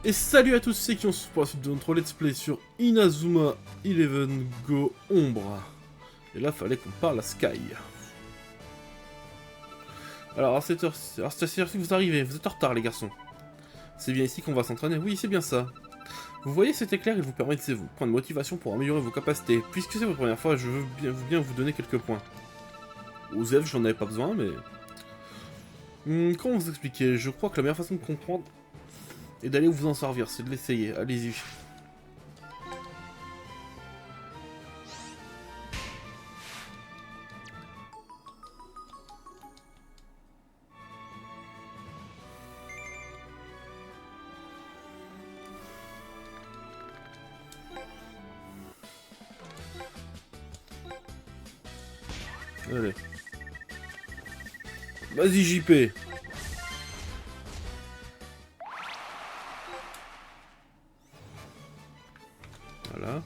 Et salut à tous ceux qui ont suivi pour la suite de notre let's play sur Inazuma Eleven Go Ombre. Et là, fallait qu'on parle à Sky. Alors, à cette heure-ci que vous arrivez, vous êtes en retard les garçons. C'est bien ici qu'on va s'entraîner? Oui, c'est bien ça. Vous voyez cet éclair, il vous permet de vous prendre motivation pour améliorer vos capacités. Puisque c'est votre première fois, je veux bien vous donner quelques points. Aux F, j'en avais pas besoin, mais... comment vous expliquer? Je crois que la meilleure façon de comprendre est d'aller vous en servir, c'est de l'essayer. Allez-y. Allez. Vas-y JP. Voilà.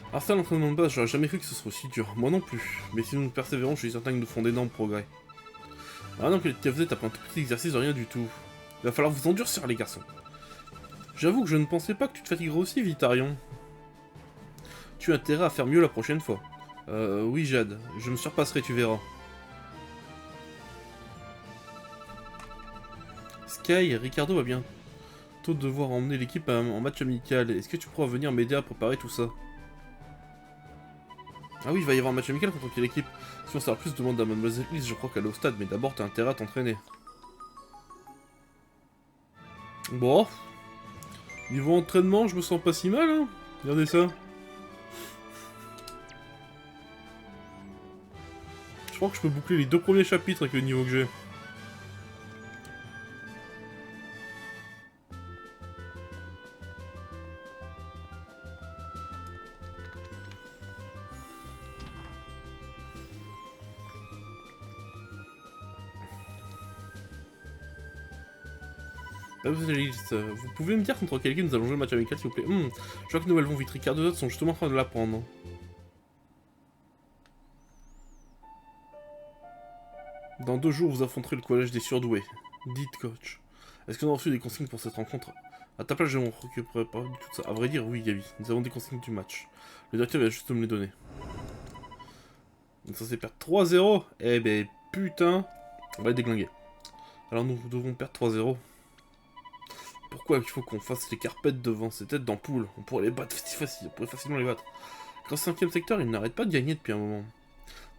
Alors ça, l'entraînement de base, j'aurais jamais cru que ce serait aussi dur. Moi non plus. Mais si nous persévérons, je suis certain que nous ferons d'énormes progrès. Ah non, que les TFZ tapent un tout petit exercice de rien du tout. Il va falloir vous endurcir les garçons. J'avoue que je ne pensais pas que tu te fatiguerais aussi vite, Arion. Tu as intérêt à faire mieux la prochaine fois. Oui Jade, je me surpasserai, tu verras. Sky, Ricardo va bientôt devoir emmener l'équipe en match amical. Est-ce que tu pourras venir m'aider à préparer tout ça? Ah oui, il va y avoir un match amical contre quelle équipe? Si on sait plus, demande à Mademoiselle Lise, je crois qu'elle est au stade, mais d'abord t'as intérêt à t'entraîner. Bon. Niveau entraînement, je me sens pas si mal, hein. Regardez ça. Je crois que je peux boucler les 2 premiers chapitres avec le niveau que j'ai. Vous pouvez me dire contre quelle équipe nous allons jouer le match amical, s'il vous plaît? Je vois que nous allons vite. Ricardo et d'autres sont justement en train de l'apprendre. Dans 2 jours, vous affronterez le collège des surdoués. Dites, coach. Est-ce que nous avons reçu des consignes pour cette rencontre? À ta place, je ne m'occuperai pas du tout de ça. À vrai dire, oui, Gabi. Nous avons des consignes du match. Le directeur vient juste de me les donner. Donc ça c'est perdre 3-0. Eh ben, putain. On va les déglinguer. Alors nous devons perdre 3-0. Pourquoi il faut qu'on fasse les carpettes devant ces têtes d'ampoule? On pourrait les battre on pourrait facilement les battre. Quand 5ème secteur, ils n'arrêtent pas de gagner depuis un moment.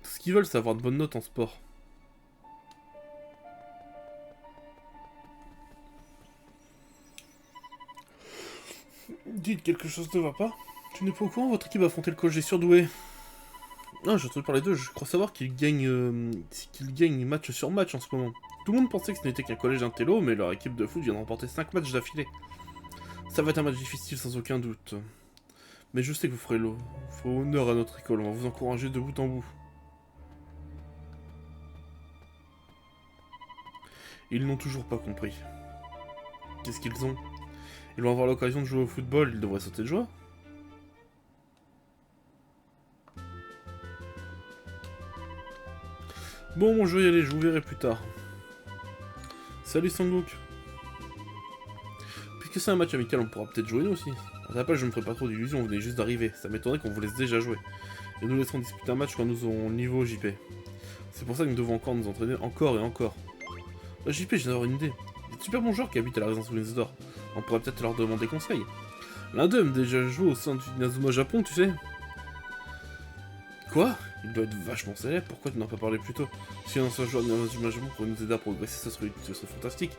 Tout ce qu'ils veulent, c'est avoir de bonnes notes en sport. Dites, quelque chose ne va pas? Tu n'es pas au courant, votre équipe va affronter le coach des surdoués. Non, j'ai entendu parler d'eux, je crois savoir qu'ils gagnent match sur match en ce moment. Tout le monde pensait que ce n'était qu'un collège d'intello, mais leur équipe de foot vient de remporter 5 matchs d'affilée. Ça va être un match difficile sans aucun doute. Mais je sais que vous ferez honneur à notre école, on va vous encourager de bout en bout. Ils n'ont toujours pas compris. Qu'est-ce qu'ils ont? Ils vont avoir l'occasion de jouer au football, ils devraient sauter de joie. Bon, je vais y aller, je vous verrai plus tard. Salut Sangok. Puisque c'est un match amical, on pourra peut-être jouer nous aussi. À ta place, je me ferai pas trop d'illusions, vous venez juste d'arriver. Ça m'étonnerait qu'on vous laisse déjà jouer. Et nous laisserons disputer un match quand nous aurons le niveau JP. C'est pour ça que nous devons encore nous entraîner encore et encore. JP, j'ai d'avoir une idée. Il y a de super bons joueurs qui habitent à la résidence Windsor. On pourrait peut-être leur demander conseil. L'un d'eux aime déjà joué au sein du Inazuma Japon, tu sais. Quoi? Il doit être vachement célèbre, pourquoi tu n'en as pas parlé plus tôt? Si un ancien joueur d'Inazuma Japon pourrait nous aider à progresser, ça serait fantastique.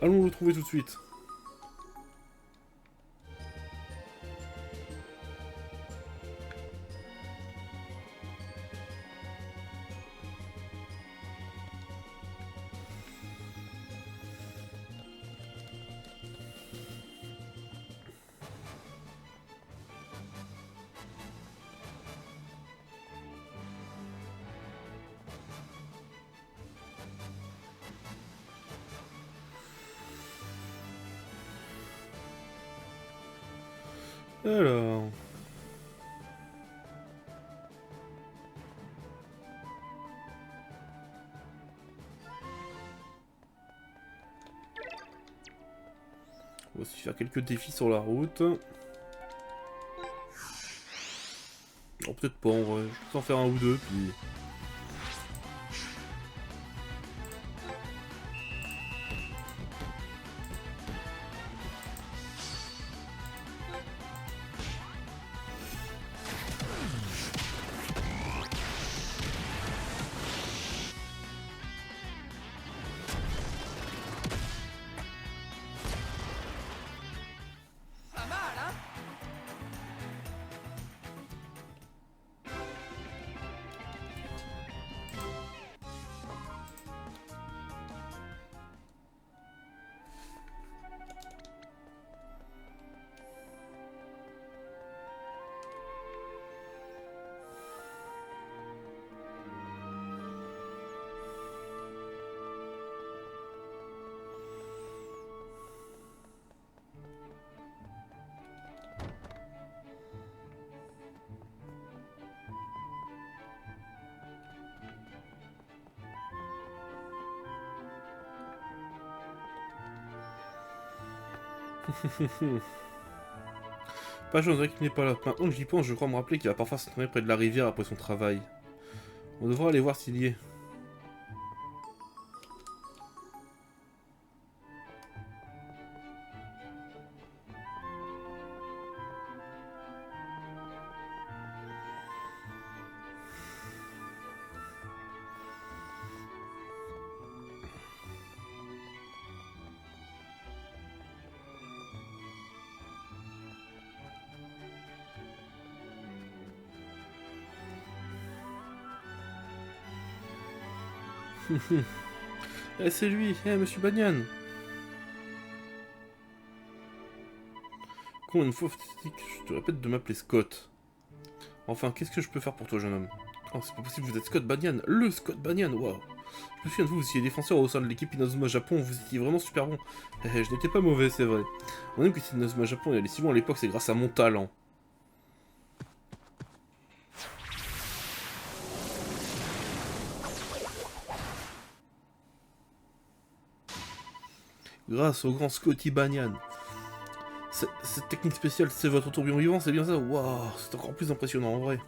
Allons le trouver tout de suite. Alors... On va aussi faire quelques défis sur la route. Oh, peut-être pas en vrai, je peux en faire un ou deux, puis... Pas chance, on qu'il n'est pas là. Maintenant que j'y pense, je crois me rappeler qu'il va parfois s'entraîner près de la rivière après son travail. On devra aller voir s'il y est. Eh, c'est lui, monsieur Banyan. Combien de fois faut-il que je te répète de m'appeler Scott? Enfin, qu'est-ce que je peux faire pour toi, jeune homme? Oh, c'est pas possible, vous êtes Scott Banyan, le Scott Banyan, waouh! Je me souviens de vous, vous étiez défenseur au sein de l'équipe Inazuma Japon, vous étiez vraiment super bon. Je n'étais pas mauvais, c'est vrai. On aime que c'est Inazuma Japon et allait si loin à l'époque, c'est grâce à mon talent. Grâce au grand Scotty Banyan. Cette technique spéciale, c'est votre tourbillon vivant, c'est bien ça? Waouh, c'est encore plus impressionnant en vrai.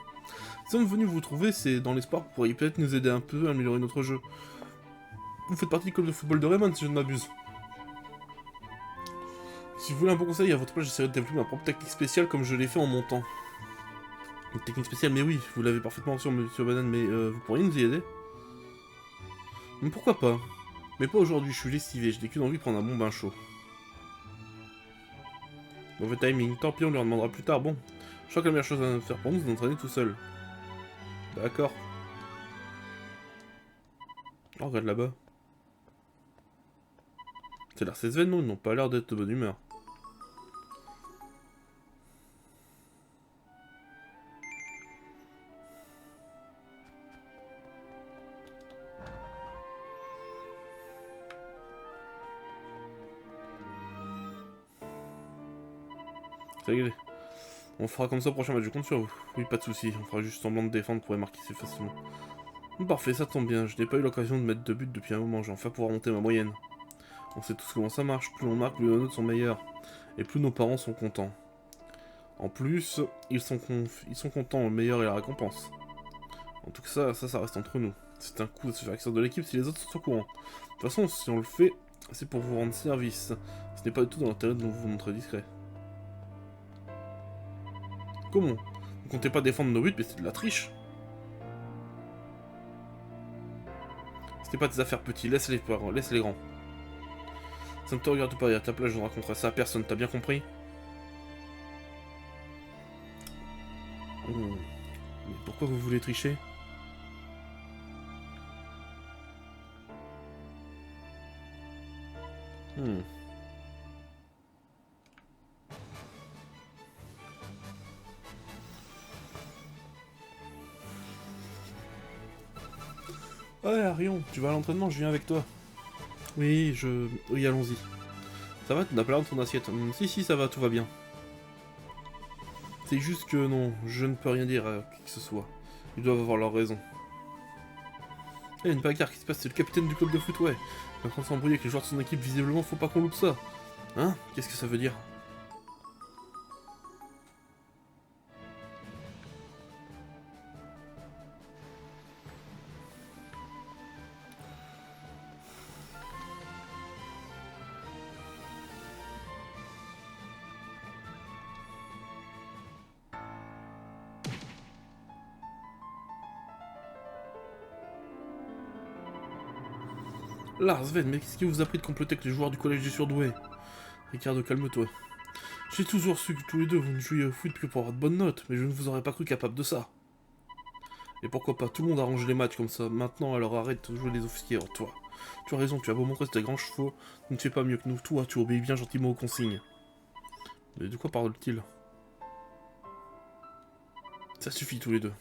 Si nous sommes venus vous trouver, c'est dans l'espoir que vous pourriez peut-être nous aider un peu à améliorer notre jeu. Vous faites partie du club de football de Raymond, si je ne m'abuse. Si vous voulez un bon conseil, à votre place, j'essaierai de développer ma propre technique spéciale comme je l'ai fait en montant. Une technique spéciale, mais oui, vous l'avez parfaitement sur Monsieur Banane, mais vous pourriez nous y aider? Mais pourquoi pas? Mais pas aujourd'hui, je suis lessivé, j'ai qu'une envie de prendre un bon bain chaud. Mauvais timing, tant pis, on lui en demandera plus tard, bon. Je crois que la meilleure chose à faire pour nous, c'est d'entraîner tout seul. D'accord. Oh, regarde là-bas. C'est l'air ces non, ils n'ont pas l'air d'être de bonne humeur. Ça y est. On fera comme ça au prochain match, je compte sur vous. Oui, pas de soucis, on fera juste semblant de défendre pour marquer si facilement. Parfait, ça tombe bien, je n'ai pas eu l'occasion de mettre de but depuis un moment, j'ai enfin pouvoir monter ma moyenne. On sait tous comment ça marche, plus on marque, plus nos notes sont meilleures. Et plus nos parents sont contents. En plus, ils sont contents, le meilleur est la récompense. En tout cas, ça reste entre nous. C'est un coup de se faire extraire de l'équipe si les autres sont au courant. De toute façon, si on le fait, c'est pour vous rendre service. Ce n'est pas du tout dans l'intérêt de vous montrer discret. Comment? Vous comptez pas défendre nos buts, mais c'est de la triche. C'était pas tes affaires petits, laisse les grands. Ça ne te regarde pas, et à ta place, je ne raconterai ça à personne, t'as bien compris? Mais pourquoi vous voulez tricher? Ouais, Arion, tu vas à l'entraînement, je viens avec toi. Oui, Oui, allons-y. Ça va, tu n'as pas l'air de ton assiette? Si, ça va, tout va bien. C'est juste que non, je ne peux rien dire à qui que ce soit. Ils doivent avoir leur raison. Eh, une bagarre, qui se passe? C'est le capitaine du club de foot, ouais. Il est en train de s'embrouiller avec les joueurs de son équipe, visiblement, faut pas qu'on loupe ça. Hein? Qu'est-ce que ça veut dire? Là, Sven, mais qu'est-ce qui vous a pris de comploter avec les joueurs du collège des surdoués? Ricardo, calme-toi. J'ai toujours su que tous les deux vous ne jouiez au foot que pour avoir de bonnes notes, mais je ne vous aurais pas cru capable de ça. Et pourquoi pas, tout le monde arrange les matchs comme ça. Maintenant, alors arrête de jouer les officiers, toi. Tu as raison, tu as beau montrer tes grands chevaux, tu ne fais pas mieux que nous. Toi, tu obéis bien gentiment aux consignes. Mais de quoi parle-t-il? Ça suffit tous les deux.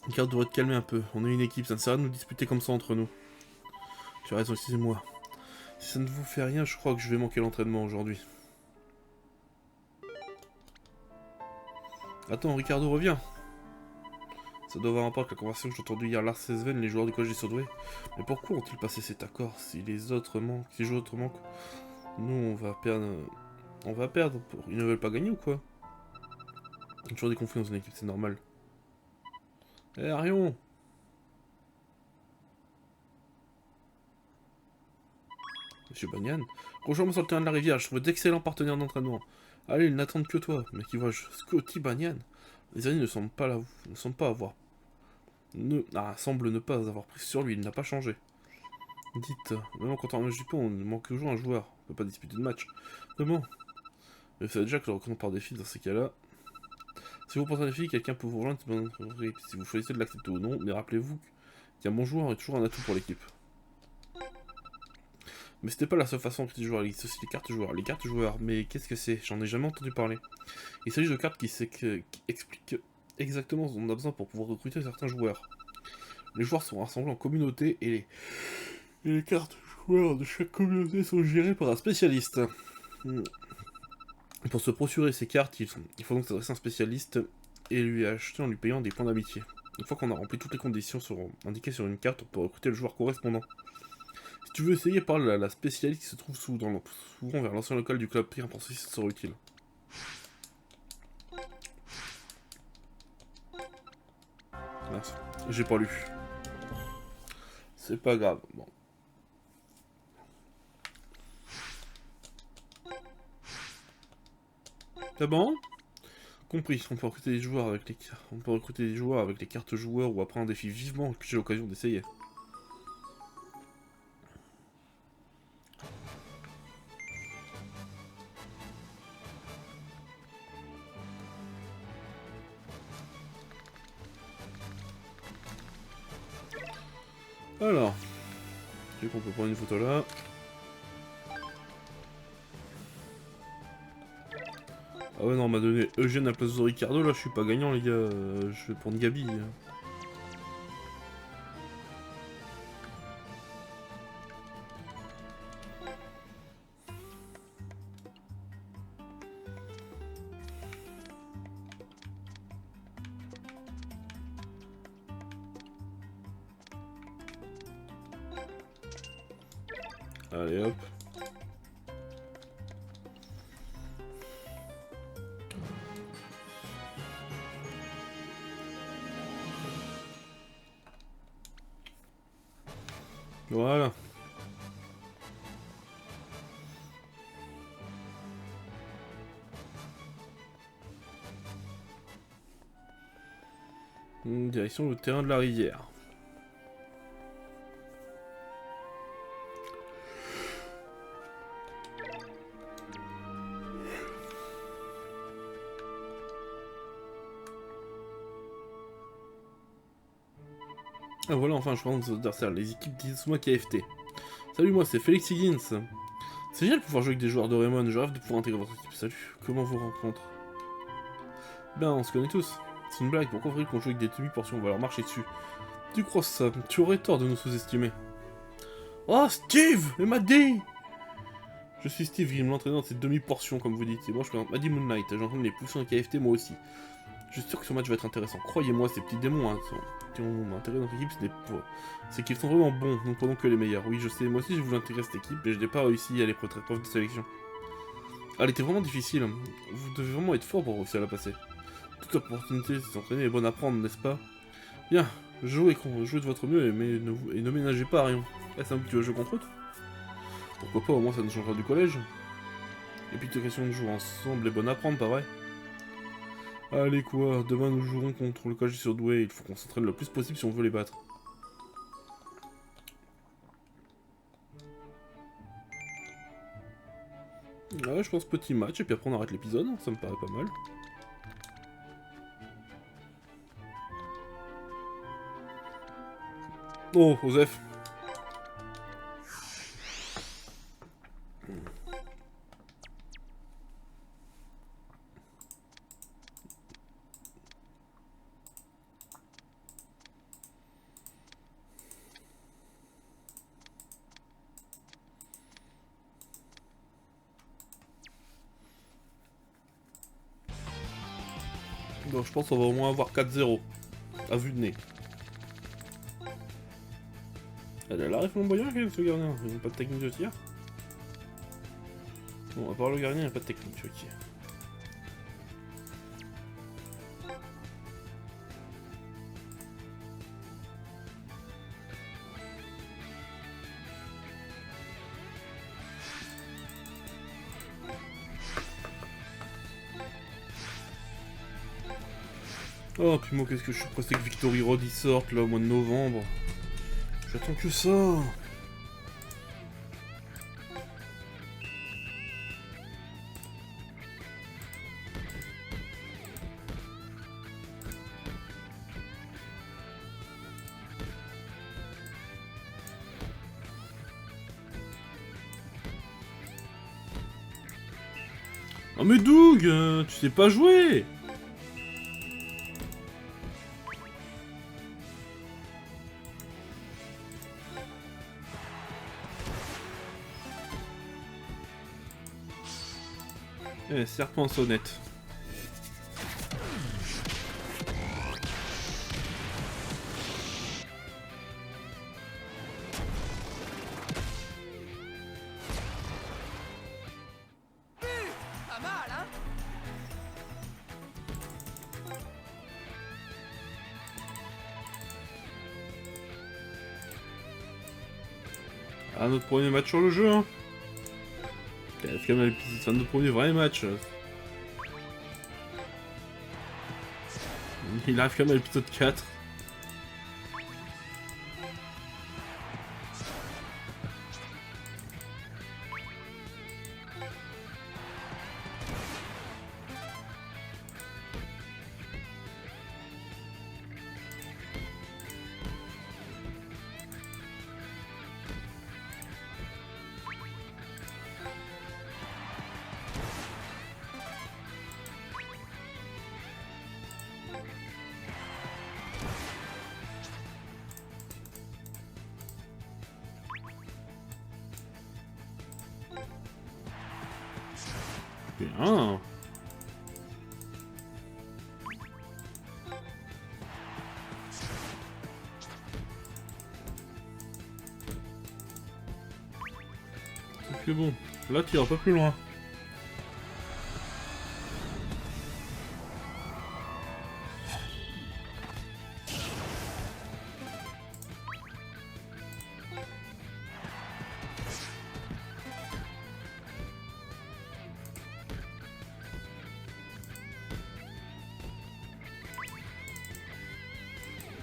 Ricardo devrait te calmer un peu. On est une équipe, ça ne sert à rien de nous disputer comme ça entre nous. Tu as raison, excusez-moi. Si ça ne vous fait rien, je crois que je vais manquer l'entraînement aujourd'hui. Attends, Ricardo revient. Ça doit avoir un rapport avec la conversation que j'ai entendue hier. Lars et Sven, les joueurs du collège des surdoués. Mais pourquoi ont-ils passé cet accord? Si les autres manquent, si les autres manquent, nous on va perdre. On va perdre. Ils ne veulent pas gagner ou quoi? Il y a toujours des conflits dans une équipe, c'est normal. Eh, Arion! Monsieur Banyan, rejoins-moi sur le terrain de la rivière, je trouve d'excellents partenaires d'entraînement. Allez, ils n'attendent que toi. Mais qui vois-je? Scotty Banyan. Les années ne semblent pas avoir. Semblent ne pas avoir pris sur lui, il n'a pas changé. Dites, même en comptant un match du pont, il manque toujours un joueur. On ne peut pas disputer de match. Comment? Mais vous savez déjà que je recommande par défi dans ces cas-là. Si vous pensez un défi, quelqu'un peut vous rejoindre, si vous choisissez de l'accepter ou non, mais rappelez-vous qu'un bon joueur est toujours un atout pour l'équipe. Mais c'était pas la seule façon de créer des joueurs, il existe aussi les cartes joueurs. Les cartes joueurs, mais qu'est-ce que c'est? J'en ai jamais entendu parler. Il s'agit de cartes qui expliquent exactement ce dont on a besoin pour pouvoir recruter certains joueurs. Les joueurs sont rassemblés en communauté et les cartes joueurs de chaque communauté sont gérées par un spécialiste. Et pour se procurer ces cartes, il faut donc s'adresser à un spécialiste et lui acheter en lui payant des points d'amitié. Une fois qu'on a rempli toutes les conditions indiquées sur une carte, on peut recruter le joueur correspondant. Si tu veux essayer, parle à la spécialiste qui se trouve souvent vers l'ancien local du club Pire, pour ceci, ça sera utile. Merci. J'ai pas lu. C'est pas grave, bon. C'est bon? Compris, on peut recruter des joueurs avec les cartes joueurs ou après un défi vivement que j'ai l'occasion d'essayer. Alors, du coup on peut prendre une photo là. Ah ouais non, on m'a donné Eugène à la place de Ricardo, là je suis pas gagnant les gars, je vais prendre Gabi. Allez hop. Voilà. Direction le terrain de la rivière. Ah voilà, enfin je présente nos adversaires, les équipes d'Izuma KFT. Salut, moi c'est Félix Higgins. C'est génial de pouvoir jouer avec des joueurs de Raymond, je rêve de pouvoir intégrer votre équipe. Salut, comment vous rencontre? Ben, on se connaît tous. C'est une blague, pourquoi faudrait qu'on joue avec des demi-portions? On va leur marcher dessus. Tu crois ça? Tu aurais tort de nous sous-estimer. Oh, Steve! Et Maddy! Je suis Steve Grimm, l'entraîneur de cette demi-portion, comme vous dites. Et moi, je présente Maddy Moonlight. J'entraîne les poussons de KFT, moi aussi. Je suis sûr que ce match va être intéressant. Croyez-moi, ces petits démons qui ont intégré notre équipe, c'est qu'ils sont vraiment bons, nous ne prenons que les meilleurs. Oui, je sais, moi aussi je voulais intégrer cette équipe, mais je n'ai pas réussi à les preuves de sélection. Elle était vraiment difficile. Vous devez vraiment être fort pour réussir à la passer. Toute opportunité de s'entraîner est bonne à prendre, n'est-ce pas? Bien, jouez de votre mieux et ne ménagez pas à rien. Est-ce un petit jeu contre eux? Pourquoi pas, au moins ça nous changera du collège. Et puis la question de jouer ensemble est bonne à prendre, pas vrai? Allez quoi, demain nous jouerons contre le collège surdoué, il faut qu'on s'entraîne le plus possible si on veut les battre. Ouais, je pense petit match, et puis après on arrête l'épisode, ça me paraît pas mal. Oh, Osef. Bon, je pense qu'on va au moins avoir 4-0, à vue de nez. Elle a l'arrêt flamboyant, ce gardien, il n'y a pas de technique de tir. Bon, à part le gardien, il n'y a pas de technique, ok. Oh, puis moi, qu'est-ce que je suis pressé que Victory Road y sorte, là, au mois de novembre. J'attends que ça. Oh mais Doug, tu sais pas jouer. Eh, serpent sonnette. Pas mal, hein? Ah, notre premier match sur le jeu, hein. C'est quand même notre premier vrai match. Il arrive quand même à l'épisode 4. Bien. C'est bon. Là, tu iras pas plus loin.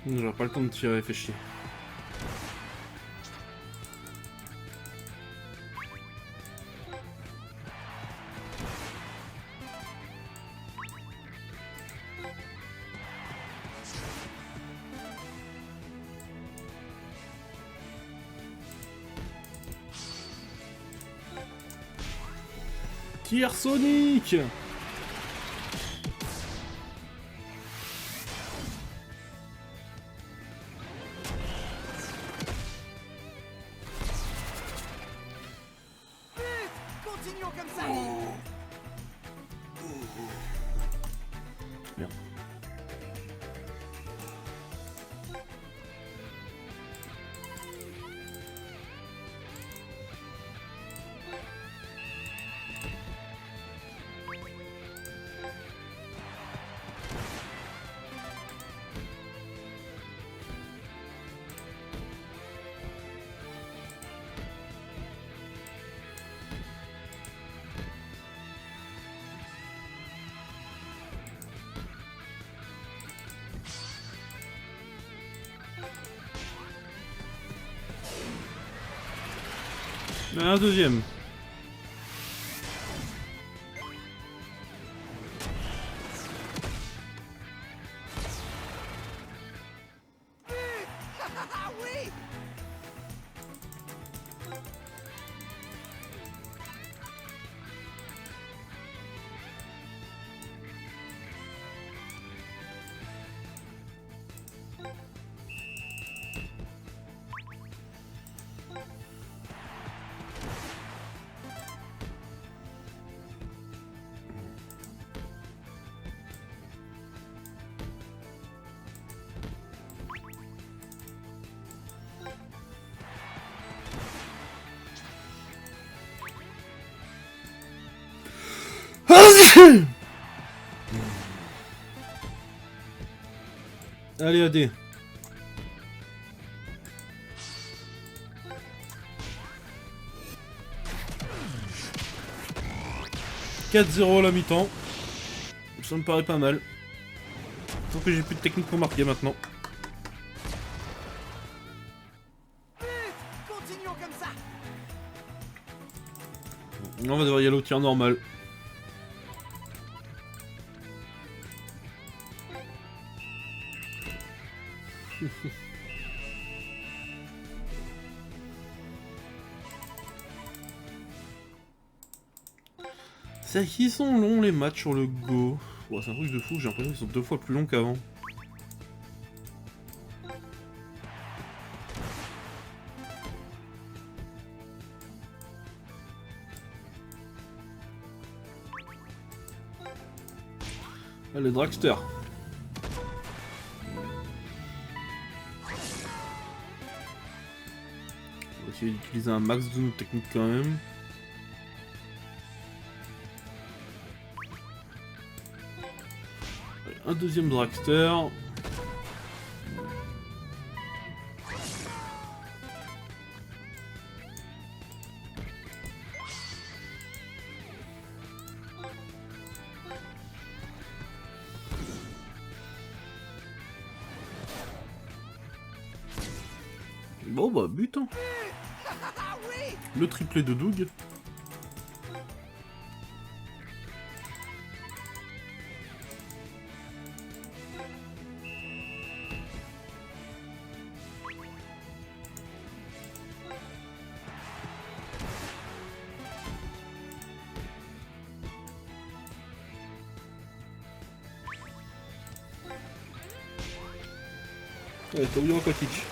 J'aurai pas le temps de tirer, fais chier. Tir Sonic! Continuons comme ça! Merde. Un deuxième. Ah oui. Allez, AD. 4-0 à la mi-temps. Ça me paraît pas mal. Sauf que j'ai plus de technique pour marquer maintenant. Continuons comme ça. On va devoir y aller au tir normal. C'est qu'ils sont longs les matchs sur le Go. Ouais, c'est un truc de fou, j'ai l'impression qu'ils sont 2 fois plus longs qu'avant. Allez, Dragster. On va essayer d'utiliser un max de nos techniques quand même. Allez, un deuxième Dragster. Bon bah but hein. Ah oui. Le triplé de Doug. Ouais, t'as oublié aquatique.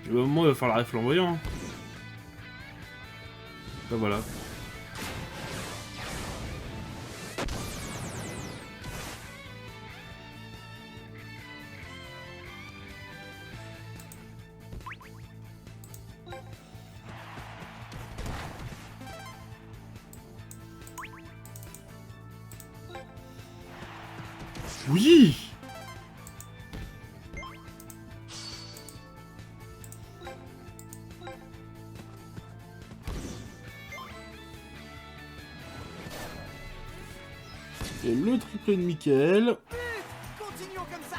Au moment il va faire l'arrêt flamboyant. Hein. Ben voilà. Oui. Et le triplé de Michael. Continuons comme ça.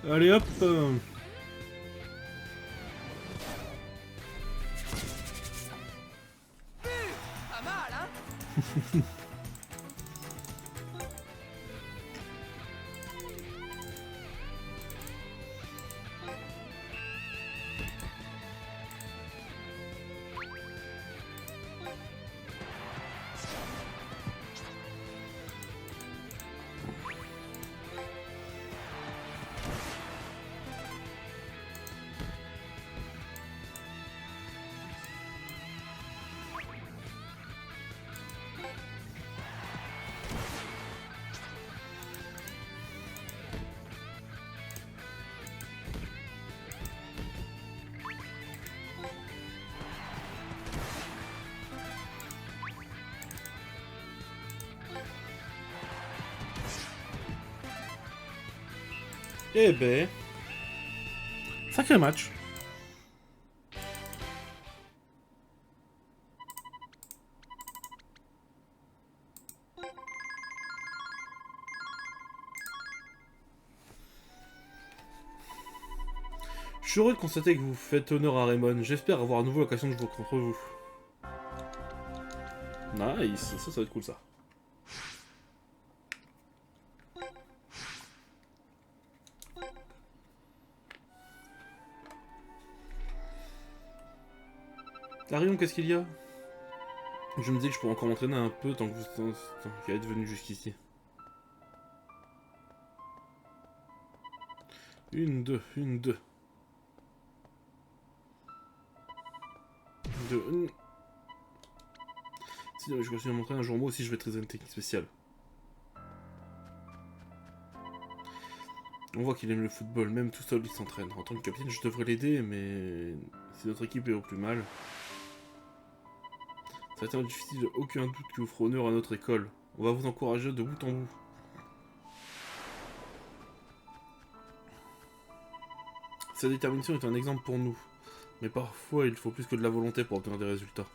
Allez hop Pas mal, hein? Eh ben... Sacré match. Je suis heureux de constater que vous faites honneur à Raymond. J'espère avoir à nouveau l'occasion de jouer contre vous. Nice, ça va être cool ça. Arion, qu'est-ce qu'il y a? Je me disais que je pourrais encore m'entraîner un peu tant que vous êtes venu jusqu'ici. Une, deux. Si je continue à m'entraîner un jour, moi aussi je vais être une technique spéciale. On voit qu'il aime le football, même tout seul il s'entraîne. En tant que capitaine, je devrais l'aider, mais si notre équipe est au plus mal... Ça va être difficile, aucun doute que vous ferez honneur à notre école. On va vous encourager de bout en bout. Sa détermination est un exemple pour nous. Mais parfois, il faut plus que de la volonté pour obtenir des résultats.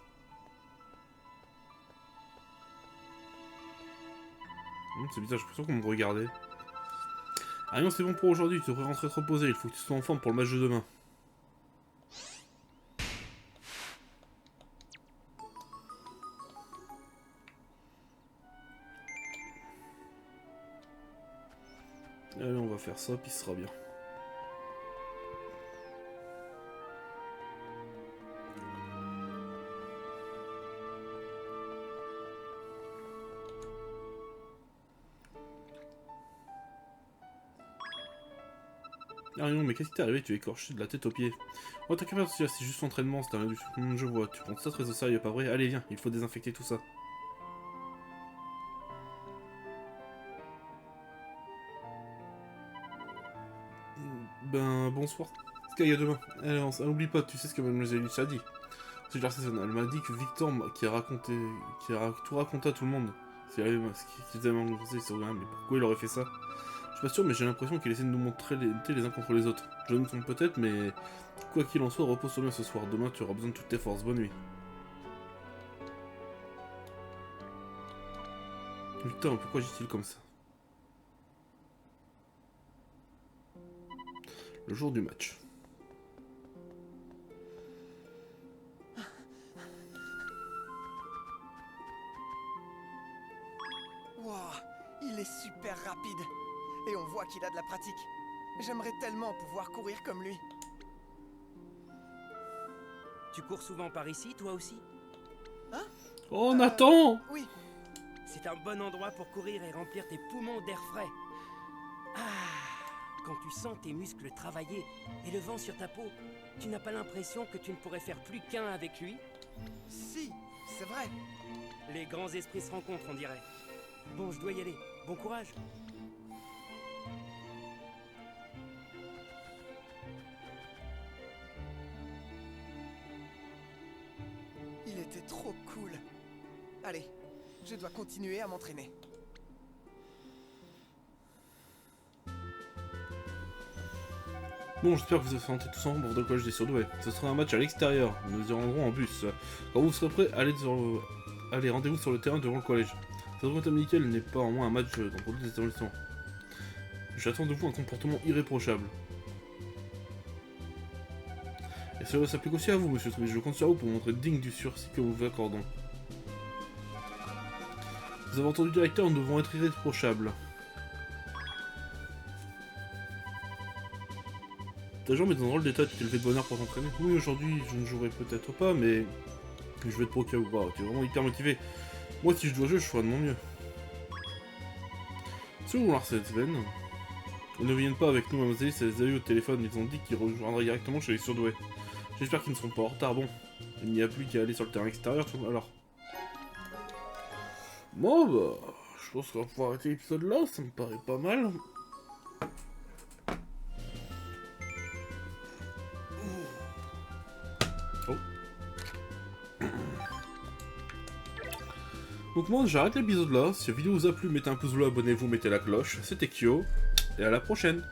C'est bizarre, j'ai l'impression qu'on me regardait. Arion, c'est bon pour aujourd'hui, tu devrais rentrer te reposer. Il faut que tu sois en forme pour le match de demain. Allez, on va faire ça, puis ce sera bien. Arion, mais qu'est-ce qui t'est arrivé? Tu es écorché de la tête aux pieds. Oh, t'inquiète pas, c'est juste l'entraînement, c'est un du... je vois, tu prends ça très au sérieux, pas vrai? Allez, viens, il faut désinfecter tout ça. Ben, bonsoir. Ce qu'il y a demain. Alors, n'oublie pas, tu sais ce que Mademoiselle Lich a dit. C'est l'artisanal. Elle m'a dit que Victor, qui a tout raconté à tout le monde. C'est ce qu'ils avaient annoncé sur le mais pourquoi il aurait fait ça? Je suis pas sûr, mais j'ai l'impression qu'il essaie de nous montrer les uns contre les autres. Je me trompe peut-être, mais quoi qu'il en soit, repose-toi bien ce soir. Demain, tu auras besoin de toutes tes forces. Bonne nuit. Putain, pourquoi dit-il comme ça? Le jour du match. Wow, il est super rapide. Et on voit qu'il a de la pratique. J'aimerais tellement pouvoir courir comme lui. Tu cours souvent par ici, toi aussi? Hein? Oh, Nathan! Oui. C'est un bon endroit pour courir et remplir tes poumons d'air frais. Ah, quand tu sens tes muscles travailler et le vent sur ta peau, tu n'as pas l'impression que tu ne pourrais faire plus qu'un avec lui? Si, c'est vrai. Les grands esprits se rencontrent, on dirait. Bon, je dois y aller. Bon courage. Il était trop cool. Allez, je dois continuer à m'entraîner. Bon, j'espère que vous êtes sentis tous ensemble pour le collège des surdoués. Ce sera un match à l'extérieur. Nous y rendrons en bus. Quand vous serez prêts, allez, rendez-vous sur le terrain devant le collège. Ça devrait être nickel, n'est pas en moins un match dans tous les établissements. J'attends de vous un comportement irréprochable. Et cela s'applique aussi à vous, monsieur Smith. Je compte sur vous pour montrer digne du sursis que nous vous accordons. Vous avez entendu, directeur, nous devons être irréprochables. Ta jambe est dans un drôle d'état, tu t'es levé de bonne heure pour t'entraîner. Oui, aujourd'hui, je ne jouerai peut-être pas, mais je vais être pro cas ou pas. Tu es vraiment hyper motivé. Moi, si je dois jouer, je ferai de mon mieux. Si vous voulez cette veine, ils ne viennent pas avec nous, mademoiselle, ça les a eu au téléphone, ils ont dit qu'ils rejoindraient directement chez les surdoués. J'espère qu'ils ne seront pas en retard, bon. Il n'y a plus qu'à aller sur le terrain extérieur, tout alors. Bon, bah, je pense qu'on va pouvoir arrêter l'épisode là, ça me paraît pas mal. Oh. Donc moi, j'arrête l'épisode là. Si la vidéo vous a plu, mettez un pouce bleu, abonnez-vous, mettez la cloche. C'était Kyo, et à la prochaine.